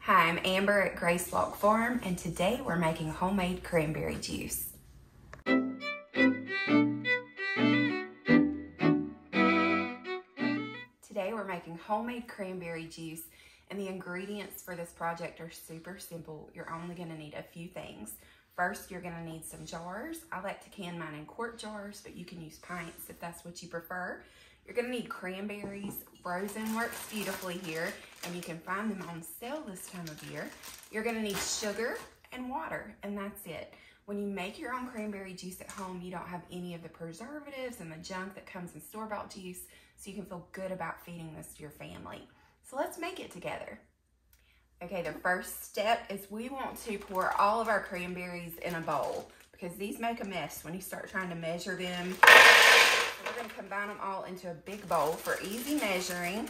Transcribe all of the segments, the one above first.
Hi, I'm Amber at Grace Walk Farm, and today we're making homemade cranberry juice. Today we're making homemade cranberry juice, and the ingredients for this project are super simple. You're only going to need a few things. First, you're going to need some jars. I like to can mine in quart jars, but you can use pints if that's what you prefer. You're going to need cranberries. Frozen works beautifully here, and you can find them on sale this time of year. You're going to need sugar and water, and that's it. When you make your own cranberry juice at home, you don't have any of the preservatives and the junk that comes in store-bought juice, so you can feel good about feeding this to your family. So let's make it together. Okay, the first step is we want to pour all of our cranberries in a bowl because these make a mess when you start trying to measure them. So we're going to combine them all into a big bowl for easy measuring.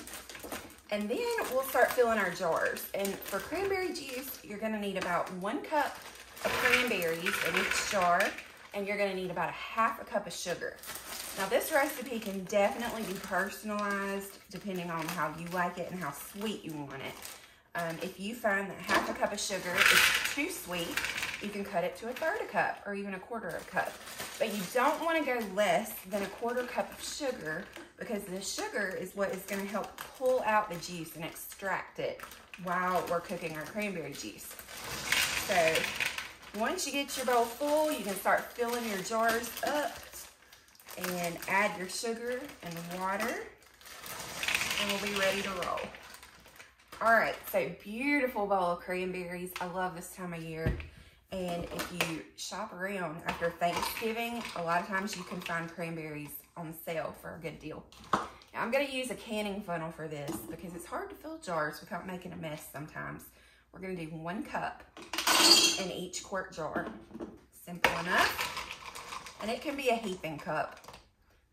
And then we'll start filling our jars. And for cranberry juice, you're going to need about 1 cup of cranberries in each jar, and you're going to need about a ½ cup of sugar. Now this recipe can definitely be personalized depending on how you like it and how sweet you want it. If you find that ½ cup of sugar is too sweet, you can cut it to a 1/3 cup or even a 1/4 cup. But you don't want to go less than a 1/4 cup of sugar because the sugar is what is going to help pull out the juice and extract it while we're cooking our cranberry juice. So once you get your bowl full, you can start filling your jars up and add your sugar and water, and we'll be ready to roll. All right, so beautiful bowl of cranberries. I love this time of year. And if you shop around after Thanksgiving, a lot of times you can find cranberries on sale for a good deal. Now I'm gonna use a canning funnel for this because it's hard to fill jars without making a mess sometimes. We're gonna do 1 cup in each quart jar. Simple enough. And it can be a heaping cup.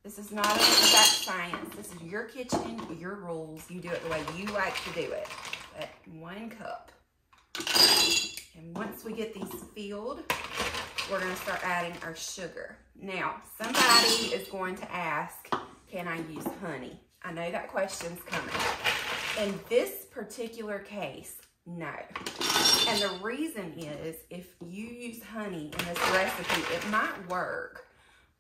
This is not an exact science. This is your kitchen, your rules. You do it the way you like to do it. But 1 cup. And once we get these filled, we're going to start adding our sugar. Now, somebody is going to ask, can I use honey? I know that question's coming. In this particular case, no. And the reason is, if you use honey in this recipe, it might work,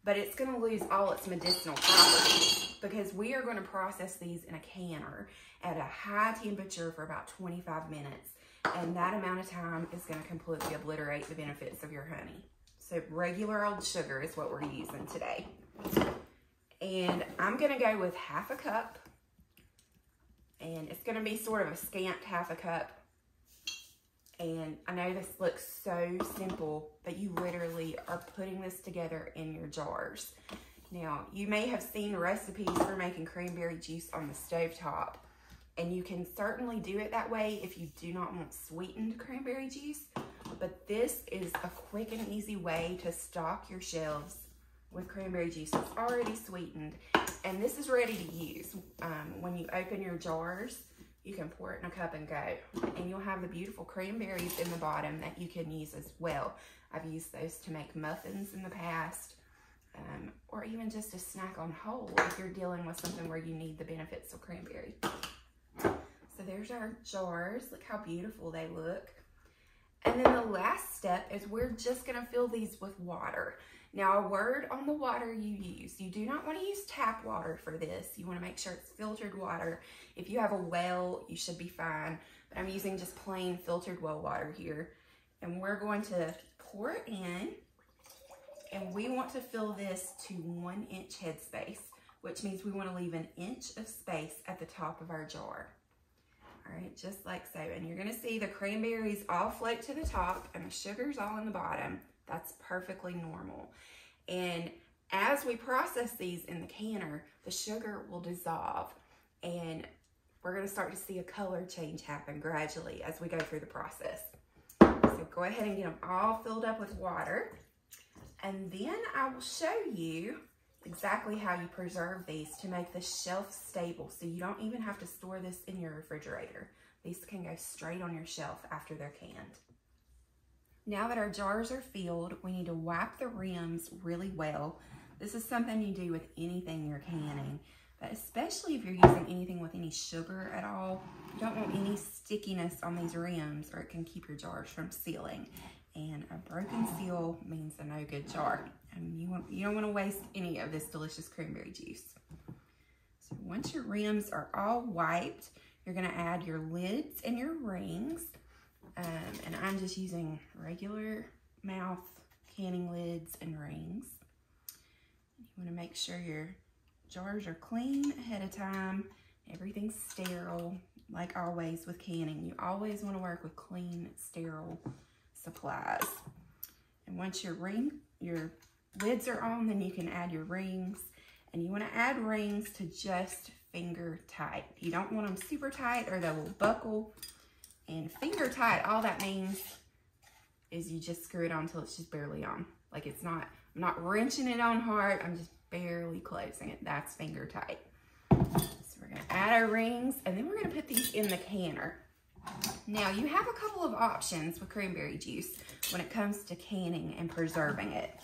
but it's going to lose all its medicinal properties because we are going to process these in a canner at a high temperature for about 25 minutes. And that amount of time is going to completely obliterate the benefits of your honey. So regular old sugar is what we're using today. And I'm going to go with ½ cup. And it's going to be sort of a scant ½ cup. And I know this looks so simple, but you literally are putting this together in your jars. Now, you may have seen recipes for making cranberry juice on the stovetop, and you can certainly do it that way if you do not want sweetened cranberry juice, but this is a quick and easy way to stock your shelves with cranberry juice that's already sweetened, and this is ready to use. When you open your jars, you can pour it in a cup and go, and you'll have the beautiful cranberries in the bottom that you can use as well. I've used those to make muffins in the past, or even just a snack on whole if you're dealing with something where you need the benefits of cranberry. So there's our jars. Look how beautiful they look. And then the last step is we're just gonna fill these with water. Now, a word on the water you use. You do not want to use tap water for this. You want to make sure it's filtered water. If you have a well, you should be fine. But I'm using just plain filtered well water here. And we're going to pour it in. And we want to fill this to 1 inch headspace, which means we want to leave 1 inch of space at the top of our jar. All right, just like so. And you're going to see the cranberries all float to the top and the sugar's all in the bottom. That's perfectly normal. And as we process these in the canner, the sugar will dissolve, and we're going to start to see a color change happen gradually as we go through the process. So go ahead and get them all filled up with water, and then I will show you exactly how you preserve these to make this shelf stable, so you don't even have to store this in your refrigerator. These can go straight on your shelf after they're canned. Now that our jars are filled, we need to wipe the rims really well. This is something you do with anything you're canning. but especially if you're using anything with any sugar at all, you don't want any stickiness on these rims or it can keep your jars from sealing. And a broken seal means a no good jar. And you don't want to waste any of this delicious cranberry juice. So once your rims are all wiped, you're going to add your lids and your rings. And I'm just using regular mouth canning lids and rings. You want to make sure your jars are clean ahead of time. Everything's sterile, like always with canning. You always want to work with clean, sterile supplies. And once your lids are on, then you can add your rings. And you want to add rings to just finger tight. You don't want them super tight or they will buckle. And finger tight, all that means is you just screw it on until it's just barely on. Like I'm not wrenching it on hard, I'm just barely closing it. That's finger tight. So we're gonna add our rings and then we're gonna put these in the canner. Now you have a couple of options with cranberry juice when it comes to canning and preserving it.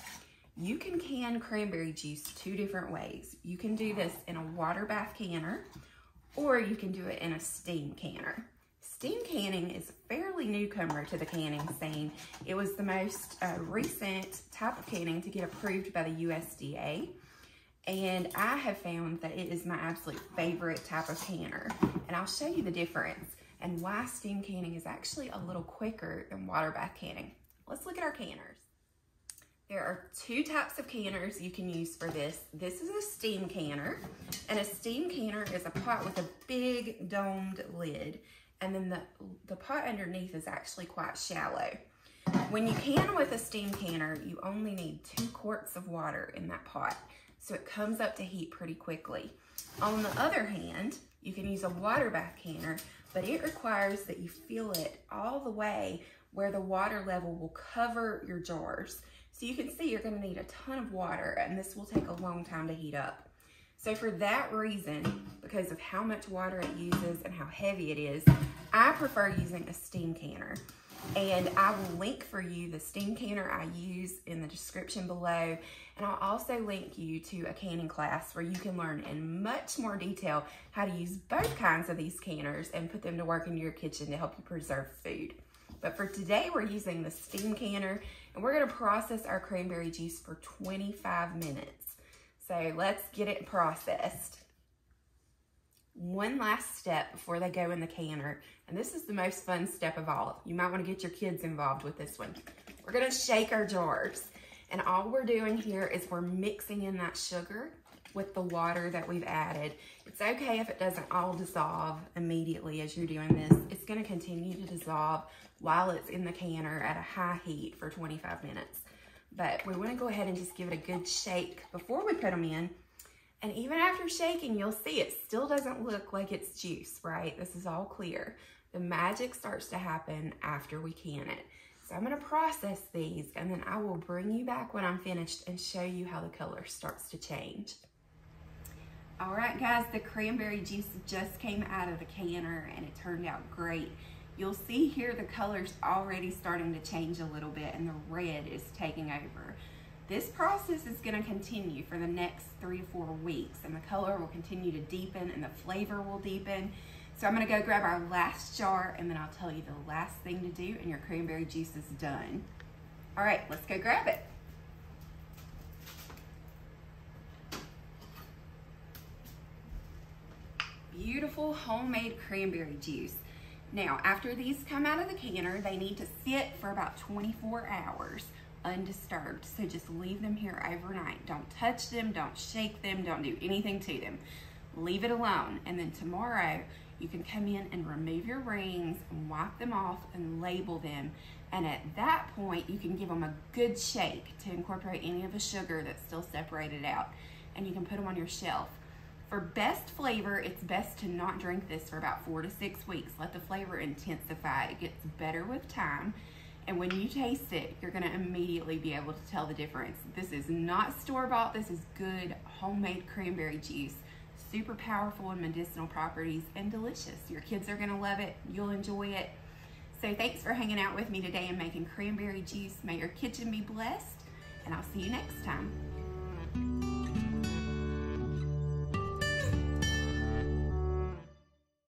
You can can cranberry juice two different ways. You can do this in a water bath canner or you can do it in a steam canner. Steam canning is a fairly newcomer to the canning scene. It was the most recent type of canning to get approved by the USDA. And I have found that it is my absolute favorite type of canner. And I'll show you the difference and why steam canning is actually a little quicker than water bath canning. Let's look at our canners. There are two types of canners you can use for this. This is a steam canner, and a steam canner is a pot with a big domed lid, and then the pot underneath is actually quite shallow. When you can with a steam canner, you only need 2 quarts of water in that pot, so it comes up to heat pretty quickly. On the other hand, you can use a water bath canner, but it requires that you fill it all the way where the water level will cover your jars. So you can see you're gonna need a ton of water and this will take a long time to heat up. So for that reason, because of how much water it uses and how heavy it is, I prefer using a steam canner. And I will link for you the steam canner I use in the description below. And I'll also link you to a canning class where you can learn in much more detail how to use both kinds of these canners and put them to work in your kitchen to help you preserve food. But for today, we're using the steam canner and we're gonna process our cranberry juice for 25 minutes. So let's get it processed. One last step before they go in the canner, and this is the most fun step of all. You might wanna get your kids involved with this one. We're gonna shake our jars. And all we're doing here is we're mixing in that sugar with the water that we've added. It's okay if it doesn't all dissolve immediately as you're doing this. It's gonna continue to dissolve while it's in the canner at a high heat for 25 minutes. But we wanna go ahead and just give it a good shake before we put them in. And even after shaking, you'll see it still doesn't look like it's juice, right? This is all clear. The magic starts to happen after we can it. So I'm gonna process these and then I will bring you back when I'm finished and show you how the color starts to change. All right, guys, the cranberry juice just came out of the canner and it turned out great. You'll see here the color's already starting to change a little bit and the red is taking over. This process is gonna continue for the next 3 to 4 weeks and the color will continue to deepen and the flavor will deepen. So I'm gonna go grab our last jar and then I'll tell you the last thing to do and your cranberry juice is done. All right, let's go grab it. Beautiful homemade cranberry juice. Now, after these come out of the canner, they need to sit for about 24 hours undisturbed. So just leave them here overnight. Don't touch them, don't shake them, don't do anything to them. Leave it alone. And then tomorrow, you can come in and remove your rings and wipe them off and label them. And at that point, you can give them a good shake to incorporate any of the sugar that's still separated out. And you can put them on your shelf. For best flavor, it's best to not drink this for about 4 to 6 weeks. Let the flavor intensify. It gets better with time. And when you taste it, you're gonna immediately be able to tell the difference. This is not store-bought. This is good homemade cranberry juice. Super powerful in medicinal properties and delicious. Your kids are gonna love it. You'll enjoy it. So thanks for hanging out with me today and making cranberry juice. May your kitchen be blessed, and I'll see you next time.